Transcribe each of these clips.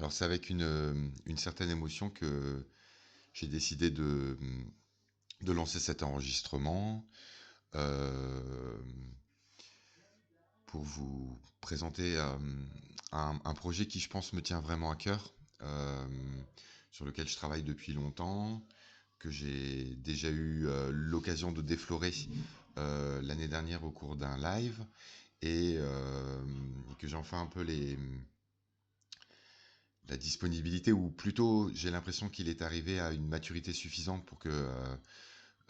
Alors c'est avec une certaine émotion que j'ai décidé de lancer cet enregistrement pour vous présenter un projet qui, je pense, me tient vraiment à cœur, sur lequel je travaille depuis longtemps, que j'ai déjà eu l'occasion de déflorer l'année dernière au cours d'un live, et que j'en fais un peu la disponibilité, ou plutôt j'ai l'impression qu'il est arrivé à une maturité suffisante pour que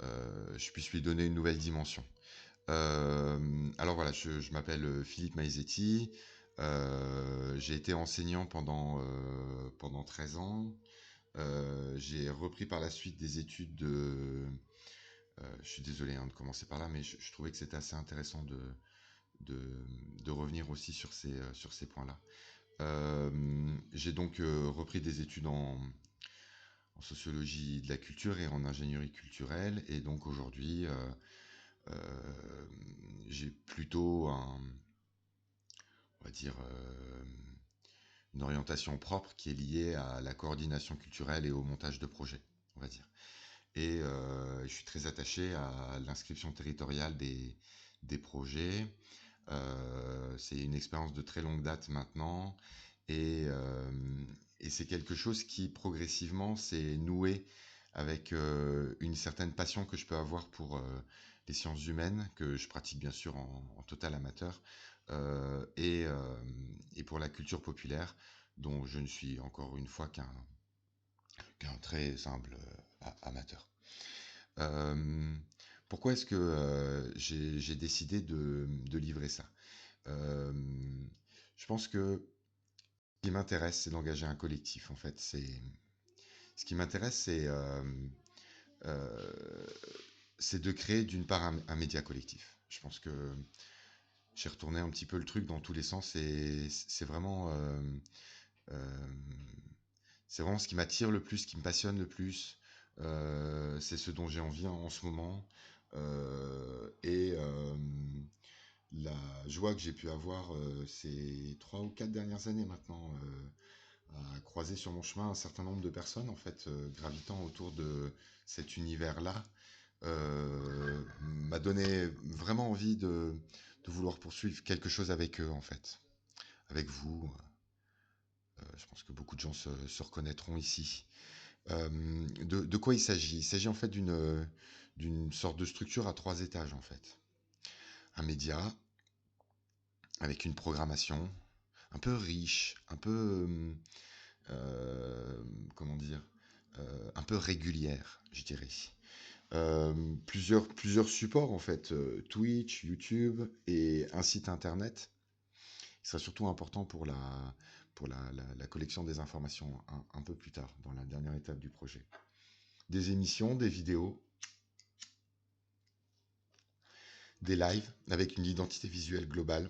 je puisse lui donner une nouvelle dimension. Alors voilà, je m'appelle Philippe Maizetti, j'ai été enseignant pendant 13 ans. J'ai repris par la suite des études je suis désolé de commencer par là, mais je trouvais que c'était assez intéressant de revenir aussi sur ces points-là. J'ai donc repris des études en sociologie de la culture et en ingénierie culturelle, et donc aujourd'hui j'ai plutôt on va dire, une orientation propre qui est liée à la coordination culturelle et au montage de projets, on va dire. Et je suis très attaché à l'inscription territoriale des projets. C'est une expérience de très longue date maintenant, et, euh, et c'est quelque chose qui progressivement s'est noué avec une certaine passion que je peux avoir pour les sciences humaines, que je pratique bien sûr en total amateur, et pour la culture populaire, dont je ne suis encore une fois qu'un très humble amateur. Euh, Pourquoi est-ce que j'ai décidé de livrer ça? Euh, je pense que ce qui m'intéresse, c'est d'engager un collectif. En fait, ce qui m'intéresse, euh, c'est de créer d'une part un média collectif. Je pense que j'ai retourné un petit peu le truc dans tous les sens, et euh, c'est vraiment ce qui m'attire le plus, ce qui me passionne le plus. C'est ce dont j'ai envie en ce moment. Et la joie que j'ai pu avoir ces 3 ou 4 dernières années maintenant, à croiser sur mon chemin un certain nombre de personnes, en fait, gravitant autour de cet univers-là, m'a donné vraiment envie de vouloir poursuivre quelque chose avec eux, en fait, avec vous. Je pense que beaucoup de gens se reconnaîtront ici. De quoi il s'agit? Il s'agit en fait d'une sorte de structure à 3 étages, en fait. Un média avec une programmation un peu riche, un peu, comment dire, un peu régulière, je dirais. Plusieurs supports, en fait, Twitch, YouTube et un site internet. Il sera surtout important pour la collection des informations un peu plus tard, dans la dernière étape du projet. Des émissions, des vidéos, des lives avec une identité visuelle globale,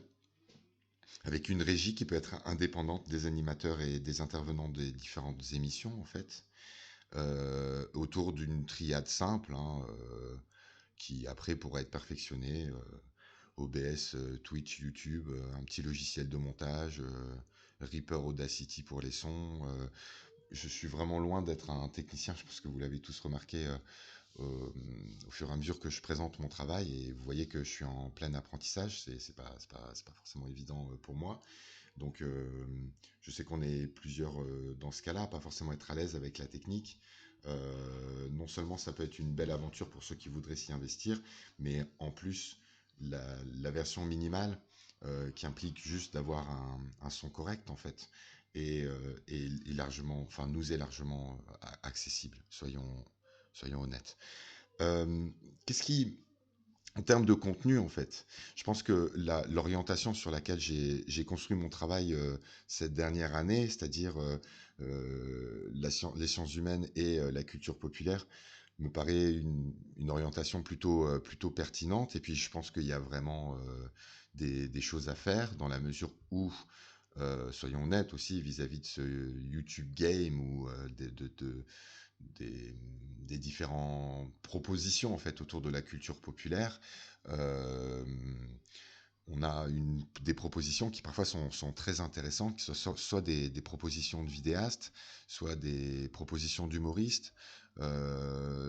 avec une régie qui peut être indépendante des animateurs et des intervenants des différentes émissions, en fait, autour d'une triade simple, hein, qui après pourra être perfectionnée, OBS, Twitch, YouTube, un petit logiciel de montage, Reaper, Audacity pour les sons. Je suis vraiment loin d'être un technicien, je pense que vous l'avez tous remarqué au fur et à mesure que je présente mon travail, et vous voyez que je suis en plein apprentissage. C'est pas forcément évident pour moi. Donc je sais qu'on est plusieurs dans ce cas-là, pas forcément être à l'aise avec la technique. Non seulement ça peut être une belle aventure pour ceux qui voudraient s'y investir, mais en plus la version minimale qui implique juste d'avoir un son correct, en fait, et largement, enfin nous est largement accessible, soyons honnêtes. Euh, Qu'est-ce qui, en termes de contenu, en fait, je pense que l'orientation sur laquelle j'ai construit mon travail cette dernière année, c'est-à-dire les sciences humaines et la culture populaire, me paraît une orientation plutôt pertinente. Et puis je pense qu'il y a vraiment des choses à faire, dans la mesure où, soyons honnêtes aussi, vis-à-vis de ce YouTube game, ou des différentes propositions, en fait, autour de la culture populaire. Euh, On a des propositions qui parfois sont très intéressantes, qui sont soit des propositions de vidéastes, soit des propositions d'humoristes,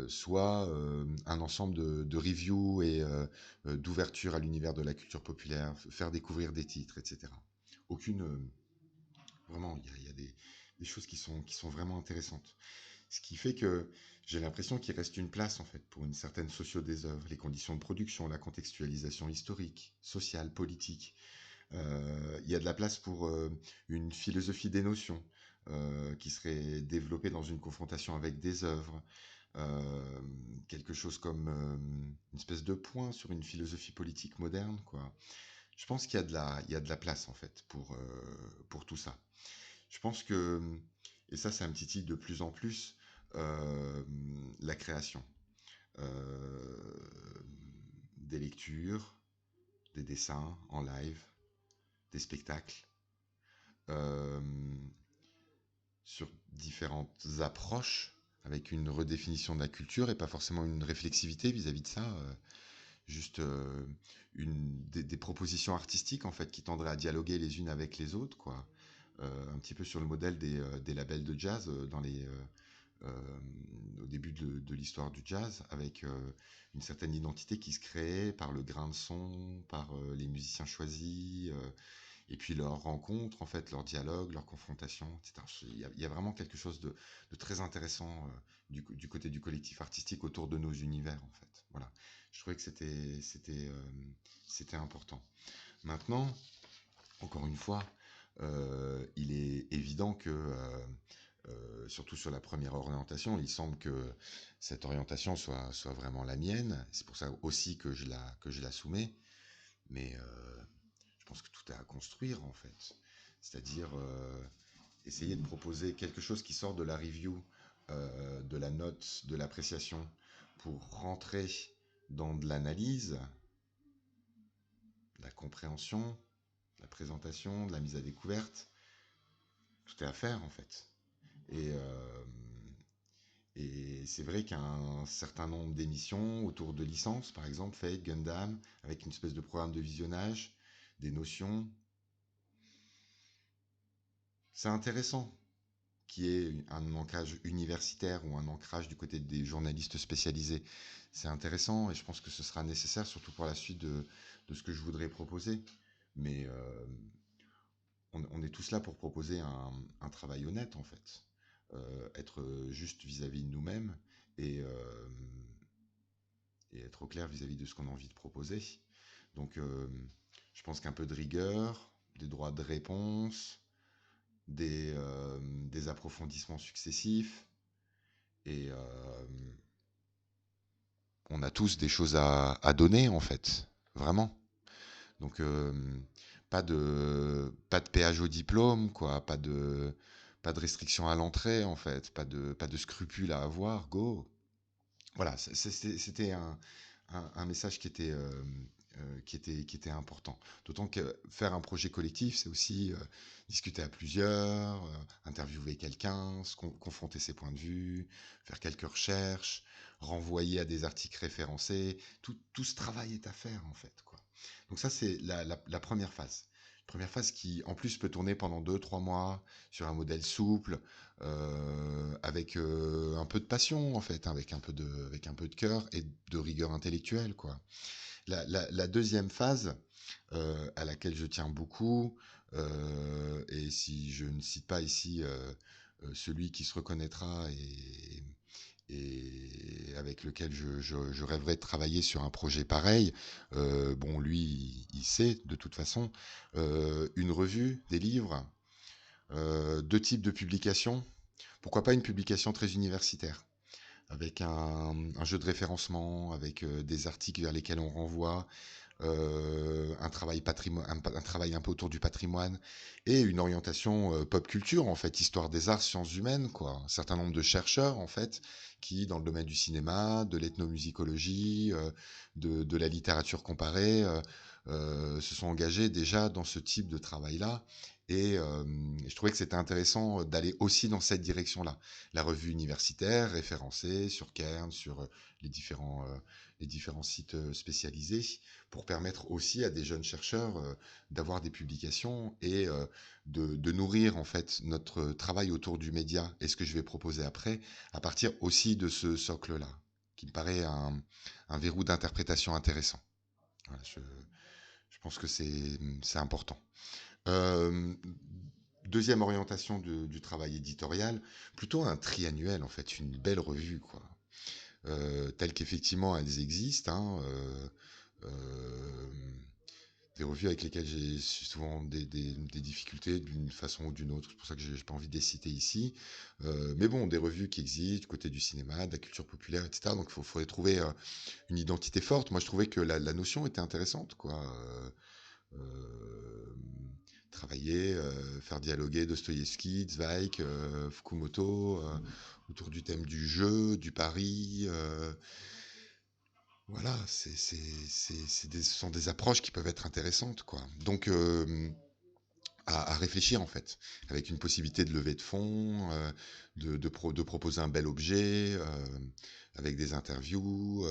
soit un ensemble de reviews et d'ouverture à l'univers de la culture populaire, faire découvrir des titres, etc. Aucune, vraiment, il y a des choses qui sont vraiment intéressantes. Ce qui fait que j'ai l'impression qu'il reste une place en fait pour une certaine socio des œuvres, les conditions de production, la contextualisation historique, sociale, politique. Il y a de la place pour une philosophie des notions qui serait développée dans une confrontation avec des œuvres. Euh, Quelque chose comme une espèce de point sur une philosophie politique moderne, quoi. Je pense qu'il y a il y a de la place en fait pour tout ça. Je pense que, et ça me titille de plus en plus, euh, la création. Euh, des lectures, des dessins en live, des spectacles, euh, sur différentes approches, avec une redéfinition de la culture et pas forcément une réflexivité vis-à-vis de ça, juste des propositions artistiques en fait qui tendraient à dialoguer les unes avec les autres, quoi. Un petit peu sur le modèle des labels de jazz au début de l'histoire du jazz, avec une certaine identité qui se créait par le grain de son, par les musiciens choisis, et puis leur rencontre, en fait, leur dialogue, leur confrontation, etc. Il y a vraiment quelque chose de très intéressant du côté du collectif artistique autour de nos univers, en fait. Voilà. Je trouvais que c'était important. Maintenant, encore une fois, il est évident que, surtout sur la première orientation, il semble que cette orientation soit vraiment la mienne. C'est pour ça aussi que je la soumets. Mais je pense que tout est à construire, en fait. C'est-à-dire essayer de proposer quelque chose qui sort de la review, de la note, de l'appréciation, pour rentrer dans de l'analyse, de la compréhension, de la présentation, de la mise à découverte. Tout est à faire, en fait. Et, euh, et c'est vrai qu'un certain nombre d'émissions autour de licences, par exemple Fate, Gundam, avec une espèce de programme de visionnage, des notions, c'est intéressant qu'il y ait un ancrage universitaire ou un ancrage du côté des journalistes spécialisés. C'est intéressant et je pense que ce sera nécessaire, surtout pour la suite de ce que je voudrais proposer. Mais on est tous là pour proposer un travail honnête, en fait. Être juste vis-à-vis de nous-mêmes et, euh, et être au clair vis-à-vis de ce qu'on a envie de proposer. Donc, je pense qu'un peu de rigueur, des droits de réponse, des approfondissements successifs, et on a tous des choses à donner, en fait, vraiment. Donc, pas de péage au diplôme, quoi, pas de restriction à l'entrée, en fait, pas de scrupules à avoir, go. Voilà, c'était un message qui était important. D'autant que faire un projet collectif, c'est aussi discuter à plusieurs, interviewer quelqu'un, confronter ses points de vue, faire quelques recherches, renvoyer à des articles référencés. Tout ce travail est à faire, en fait, quoi. Donc ça, c'est la première phase. Première phase qui, en plus, peut tourner pendant 2, 3 mois sur un modèle souple, avec un peu de passion, en fait, hein, avec un peu de cœur et de rigueur intellectuelle, quoi. La deuxième phase, à laquelle je tiens beaucoup, et si je ne cite pas ici celui qui se reconnaîtra et avec lequel je rêverais de travailler sur un projet pareil, bon, lui, il sait de toute façon, une revue, des livres, 2 types de publications. Pourquoi pas une publication très universitaire, avec un jeu de référencement, avec des articles vers lesquels on renvoie, un travail un peu autour du patrimoine et une orientation pop culture, en fait, histoire des arts, sciences humaines, quoi. Un certain nombre de chercheurs, en fait, qui, dans le domaine du cinéma, de l'ethnomusicologie, de la littérature comparée, se sont engagés déjà dans ce type de travail-là. Et je trouvais que c'était intéressant d'aller aussi dans cette direction-là. La revue universitaire référencée sur Cairns, sur les les différents sites spécialisés pour permettre aussi à des jeunes chercheurs d'avoir des publications et de nourrir en fait notre travail autour du média et ce que je vais proposer après à partir aussi de ce socle-là, qui me paraît un verrou d'interprétation intéressant. Voilà, je pense que c'est important. Euh, Deuxième orientation du travail éditorial, plutôt un triannuel en fait, une belle revue quoi, telles qu'effectivement elles existent, hein, euh, des revues avec lesquelles j'ai souvent des difficultés d'une façon ou d'une autre, c'est pour ça que j'ai pas envie de les citer ici, mais bon, des revues qui existent du côté du cinéma, de la culture populaire, etc. Donc il faudrait trouver une identité forte. Moi je trouvais que la notion était intéressante quoi. Euh, Travailler, faire dialoguer Dostoïevski, Zweig, Fukumoto, autour du thème du jeu, du pari. Voilà, ce sont des approches qui peuvent être intéressantes, quoi. Donc, à réfléchir, en fait, avec une possibilité de levée de fonds, de proposer un bel objet, avec des interviews,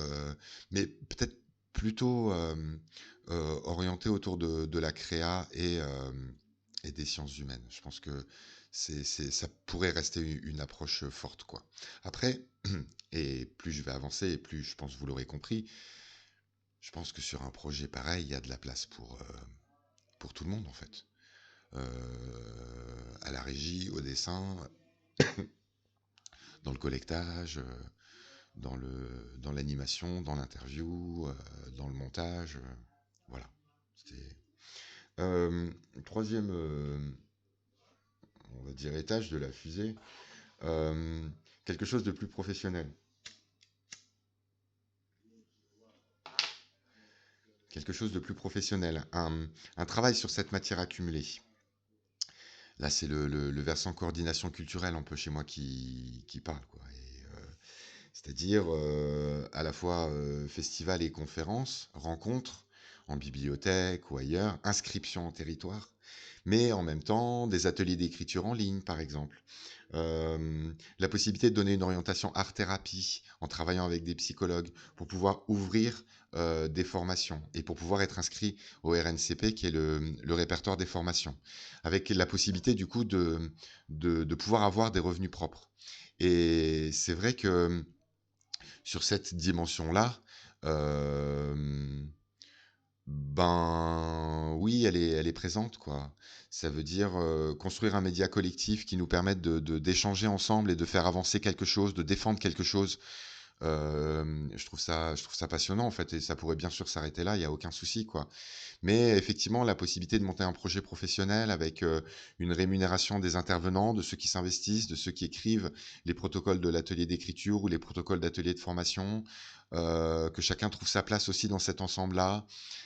mais peut-être plutôt orienté autour de la créa et des sciences humaines. Je pense que ça pourrait rester une approche forte, quoi. Après, et plus je vais avancer, et plus je pense, vous l'aurez compris, je pense que sur un projet pareil, il y a de la place pour tout le monde, en fait. À la régie, au dessin, dans le collectage, dans l'animation, dans l'interview, dans le montage. Voilà. C'était... Troisième, on va dire, étage de la fusée, euh, quelque chose de plus professionnel. Quelque chose de plus professionnel. Un travail sur cette matière accumulée. Là, c'est le versant coordination culturelle un peu chez moi qui parle, quoi. C'est-à-dire à la fois festivals et conférences, rencontres en bibliothèque ou ailleurs, inscription en territoire, mais en même temps des ateliers d'écriture en ligne, par exemple. La possibilité de donner une orientation art-thérapie en travaillant avec des psychologues pour pouvoir ouvrir des formations et pour pouvoir être inscrit au RNCP qui est le répertoire des formations, avec la possibilité du coup de pouvoir avoir des revenus propres. Et c'est vrai que sur cette dimension-là, euh, ben oui, elle est présente, quoi. Ça veut dire construire un média collectif qui nous permette d'échanger ensemble et de faire avancer quelque chose, de défendre quelque chose. Je trouve ça passionnant en fait, et ça pourrait bien sûr s'arrêter là, il n'y a aucun souci, quoi. Mais effectivement, la possibilité de monter un projet professionnel avec une rémunération des intervenants, de ceux qui s'investissent, de ceux qui écrivent les protocoles de l'atelier d'écriture ou les protocoles d'atelier de formation, que chacun trouve sa place aussi dans cet ensemble-là,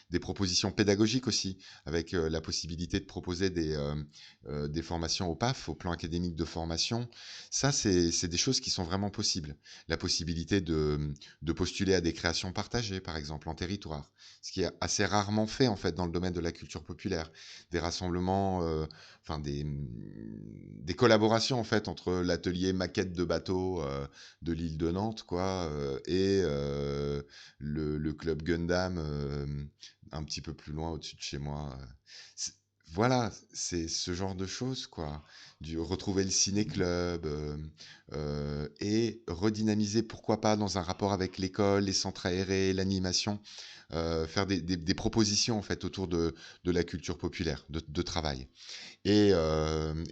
des propositions pédagogiques aussi, avec la possibilité de proposer des formations au PAF, au plan académique de formation. Ça, c'est des choses qui sont vraiment possibles. La possibilité de postuler à des créations partagées, par exemple, en territoire, ce qui est assez rarement fait en fait dans le domaine de la culture populaire, des rassemblements, enfin des collaborations en fait entre l'atelier maquette de bateau de l'île de Nantes quoi et le club Gundam un petit peu plus loin au-dessus de chez moi. C'est- Voilà, c'est ce genre de choses quoi, du retrouver le ciné-club et redynamiser pourquoi pas dans un rapport avec l'école, les centres aérés, l'animation faire des propositions en fait autour de la culture populaire, de travail. Et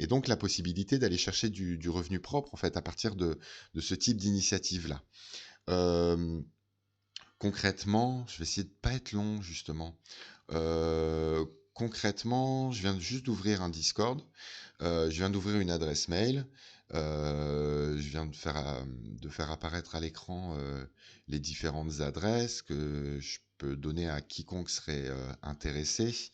donc la possibilité d'aller chercher du revenu propre en fait à partir de ce type d'initiative-là. Euh, Concrètement, je vais essayer de pas être long justement. Concrètement, je viens juste d'ouvrir un Discord, je viens d'ouvrir une adresse mail, je viens de faire apparaître à l'écran les différentes adresses que je peux donner à quiconque serait intéressé.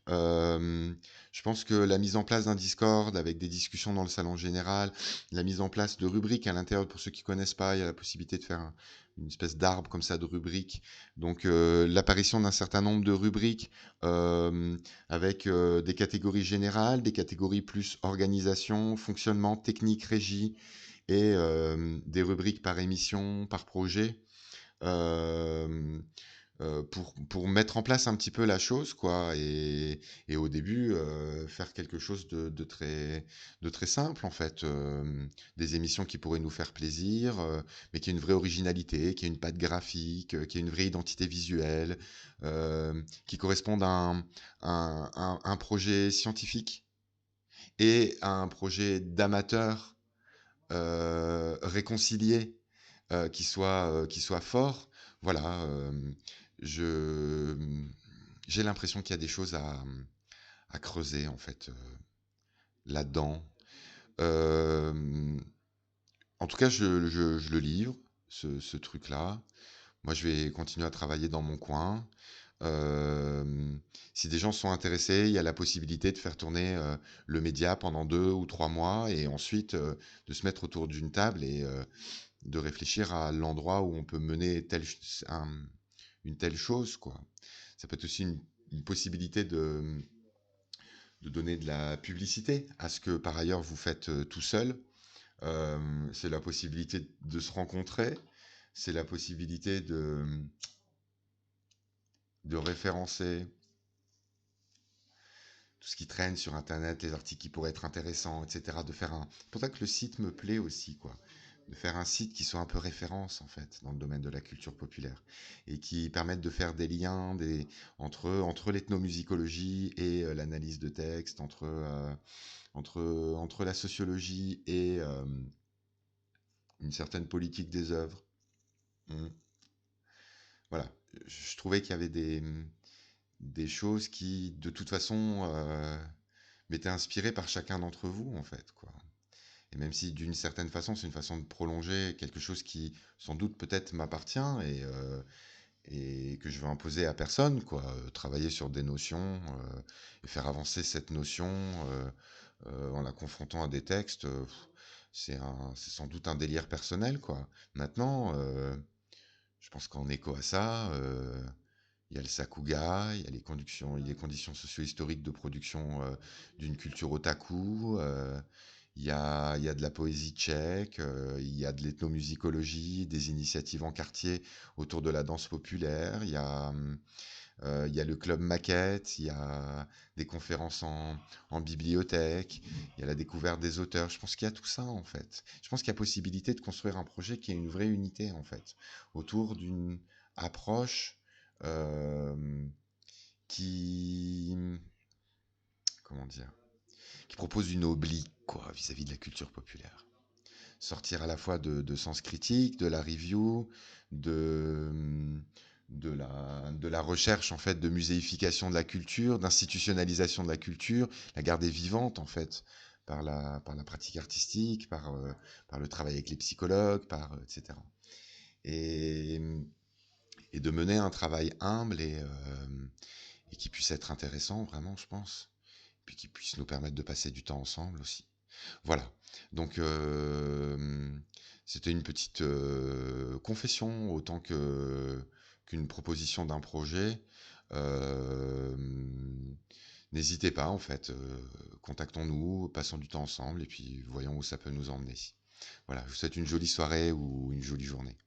Euh, je pense que la mise en place d'un Discord avec des discussions dans le salon général, la mise en place de rubriques à l'intérieur, pour ceux qui connaissent pas, il y a la possibilité de faire une espèce d'arbre comme ça de rubriques. Donc l'apparition d'un certain nombre de rubriques euh, avec des catégories générales, des catégories plus organisation, fonctionnement, technique, régie et des rubriques par émission, par projet. hem, pour mettre en place un petit peu la chose, quoi. Et au début, faire quelque chose de très simple, en fait. Des émissions qui pourraient nous faire plaisir, mais qui aient une vraie originalité, qui aient une patte graphique, qui aient une vraie identité visuelle, qui correspondent à un projet scientifique et à un projet d'amateur réconcilié, qui soit fort. Voilà, je, j'ai l'impression qu'il y a des choses à creuser, en fait, là-dedans. Hem, En tout cas, je le livre, ce truc-là. Moi, je vais continuer à travailler dans mon coin. Hem, Si des gens sont intéressés, il y a la possibilité de faire tourner, le média pendant 2 ou 3 mois et ensuite, de se mettre autour d'une table et de réfléchir à l'endroit où on peut mener une telle chose, quoi. Ça peut être aussi une possibilité de donner de la publicité à ce que par ailleurs vous faites tout seul. C'est la possibilité de se rencontrer, c'est la possibilité de référencer tout ce qui traîne sur Internet, les articles qui pourraient être intéressants, etc. De faire un... C'est pour ça que le site me plaît aussi, quoi. De faire un site qui soit un peu référence, en fait, dans le domaine de la culture populaire. Et qui permette de faire des liens entre l'ethnomusicologie et l'analyse de texte, entre la sociologie et une certaine politique des œuvres. Mm. Voilà. Je trouvais qu'il y avait des choses qui, de toute façon, m'étaient inspirées par chacun d'entre vous, en fait, quoi. Et même si d'une certaine façon, c'est une façon de prolonger quelque chose qui, sans doute, peut-être m'appartient et que je veux imposer à personne, quoi. Travailler sur des notions et faire avancer cette notion en la confrontant à des textes, c'est sans doute un délire personnel, quoi. Maintenant, je pense qu'en écho à ça, il y a le sakuga, il y a les conditions socio-historiques de production d'une culture otaku, il y a de la poésie tchèque, il y a de l'ethnomusicologie, des initiatives en quartier autour de la danse populaire, il y a le club maquette, il y a des conférences en bibliothèque, il y a la découverte des auteurs. Je pense qu'il y a tout ça, en fait. Je pense qu'il y a possibilité de construire un projet qui ait une vraie unité, en fait, autour d'une approche euh, qui, comment dire, qui propose une oblique, quoi, vis-à-vis de la culture populaire. Sortir à la fois de sens critique, de la review, de, de la recherche en fait de muséification de la culture, d'institutionnalisation de la culture, la garder vivante en fait par la pratique artistique, par le travail avec les psychologues, etc. Et, et de mener un travail humble et qui puisse être intéressant vraiment, je pense, puis qui puisse nous permettre de passer du temps ensemble aussi. Voilà. Donc, c'était une petite confession autant qu'une proposition d'un projet. Euh, N'hésitez pas, en fait. Contactons-nous, passons du temps ensemble et puis voyons où ça peut nous emmener. Voilà. Je vous souhaite une jolie soirée ou une jolie journée.